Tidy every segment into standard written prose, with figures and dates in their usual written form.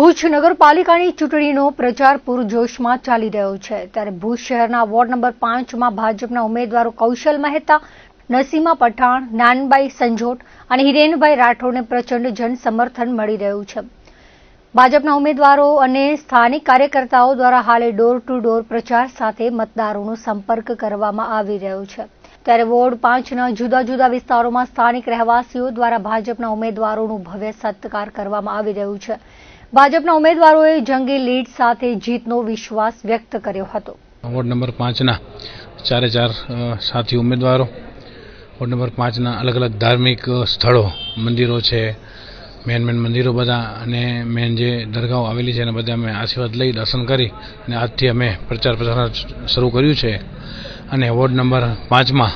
ભુજ નગરપાલિકાની ચૂંટણીનો પ્રચાર પૂરજોશમાં ચાલી રહ્યો છે ત્યારે ભુજ શહેરના વોર્ડ નંબર 5માં ભાજપના ઉમેદવારો કૌશલ મહેતા, નસીમા પઠાણ, નાનબાઈ સંજોટ અને હિરેનભાઈ રાઠોડને પ્રચંડ જનસમર્થન મળી રહ્યું છે। ભાજપના ઉમેદવારો અને સ્થાનિક કાર્યકર્તાઓ દ્વારા હાલે ડોર ટુ ડોર પ્રચાર સાથે મતદારોનો સંપર્ક કરવામાં આવી રહ્યો છે ત્યારે વોર્ડ 5ના જુદા જુદા વિસ્તારોમાં સ્થાનિક રહેવાસીઓ દ્વારા ભાજપના ઉમેદવારોનું ભવ્ય સત્કાર કરવામાં આવી રહ્યું છે। ભાજપના ઉમેદવારોએ જંગી લીડ સાથે જીતનો વિશ્વાસ વ્યક્ત કર્યો હતો। વોર્ડ નંબર 5ના ચારે ચાર સાથી ઉમેદવારો, વોર્ડ નંબર 5ના અલગ અલગ ધાર્મિક સ્થળો, મંદિરો છે, મેન મંદિરો બધા અને મેન જે દરગાહો આવેલી છે અને બધા અમે આશીર્વાદ લઈ દર્શન કરી અને આજથી અમે પ્રચાર શરૂ કર્યું છે। અને વોર્ડ નંબર 5માં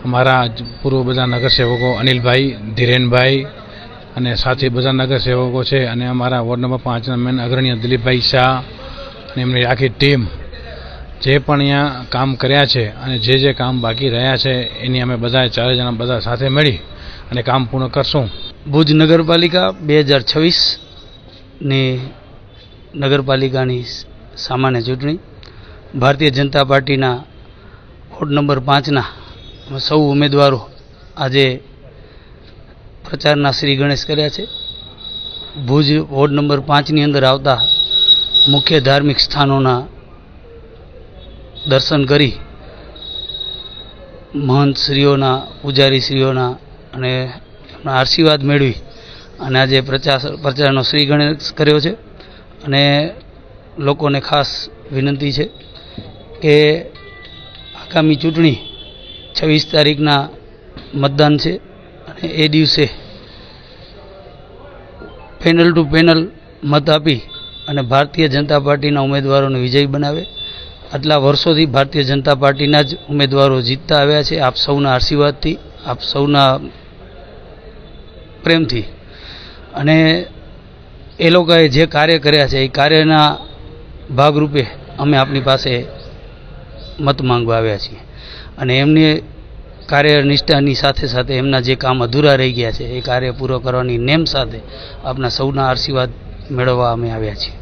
અમારા પૂર્વ બધા નગરસેવકો અનિલભાઈ, ધીરેનભાઈ અને સાથે બધા નગરસેવકો છે અને અમારા વોર્ડ નંબર 5ના મેન અગ્રણી દિલીપભાઈ શાહ અને એમની આખી ટીમ જે પણ અહીંયા કામ કર્યા છે અને જે કામ બાકી રહ્યા છે એની અમે બધા ચારે જણા બધા સાથે મળી અને કામ પૂર્ણ કરશું। ભુજ નગરપાલિકા 2026ની નગરપાલિકાની સામાન્ય ચૂંટણી ભારતીય જનતા પાર્ટીના વોર્ડ નંબર 5ના સૌ ઉમેદવારો આજે પ્રચારના શ્રી ગણેશ કર્યા છે। ભુજ વોર્ડ નંબર 5ની અંદર આવતા મુખ્ય ધાર્મિક સ્થાનોના દર્શન કરી મહંત શ્રીઓના, પૂજારી શ્રીઓના અને એમના આશીર્વાદ મેળવી અને આજે પ્રચારનો શ્રી ગણેશ કર્યો છે। અને લોકોને ખાસ વિનંતી છે કે આગામી ચૂંટણી 26 તારીખના મતદાન છે અને એ દિવસે પેનલ ટુ પેનલ મત આપી અને ભારતીય જનતા પાર્ટીના ઉમેદવારોને વિજયી બનાવે। આટલા વર્ષોથી ભારતીય જનતા પાર્ટીના જ ઉમેદવારો જીતતા આવ્યા છે, આપ સૌના આશીર્વાદથી, આપ સૌના પ્રેમથી। અને એ લોકોએ જે કાર્ય કર્યા છે એ કાર્યના ભાગરૂપે અમે આપની પાસે મત માંગવા આવ્યા છીએ અને એમની કાર્યનિષ્ઠાની સાથે સાથે એમના જે કામ અધૂરા રહી ગયા છે એ કાર્ય પૂરો કરવાની નેમ સાથે આપના સૌના આશીર્વાદ મેળવવા અમે આવ્યા છીએ।